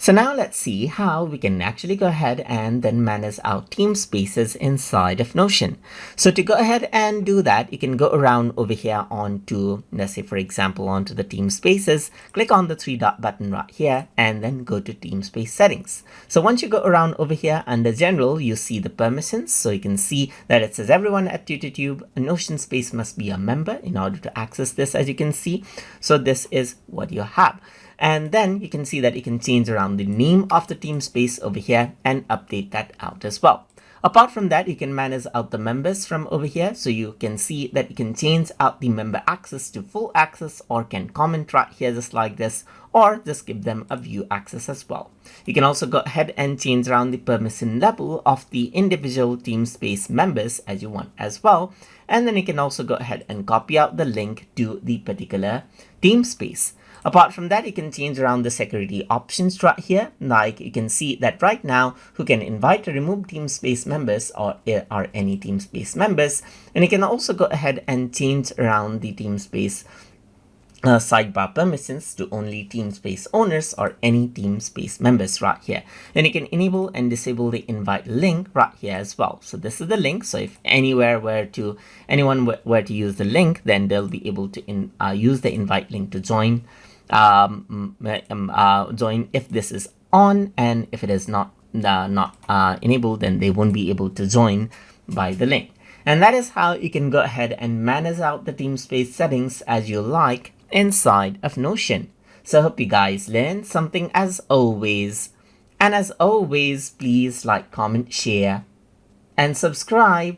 So now let's see how we can actually go ahead and then manage our team spaces inside of Notion. So to go ahead and do that, you can go around over here onto, let's say for example, onto the team spaces, click on the three dot button right here, and then go to team space settings. So once you go around over here under general, you see the permissions. So you can see that it says everyone at TutorTube, a Notion space must be a member in order to access this, as you can see. So this is what you have. And then you can see that you can change around the name of the team space over here and update that out as well. Apart from that, you can manage out the members from over here. So you can see that you can change out the member access to full access, or can comment right here just like this, or just give them a view access as well. You can also go ahead and change around the permission level of the individual team space members as you want as well. And then you can also go ahead and copy out the link to the particular team space. Apart from that, you can change around the security options right here. Like you can see that right now, who can invite or remove team space members or are any team space members. And you can also go ahead and change around the team space sidebar permissions to only team space owners or any team space members right here. And you can enable and disable the invite link right here as well. So this is the link. So if anyone were to use the link, then they'll be able to use the invite link to join if this is on, and if it is not enabled, then they won't be able to join by the link. And that is how you can go ahead and manage out the team space settings as you like inside of Notion. So I hope you guys learned something as always. And as always, please like, comment, share, and subscribe.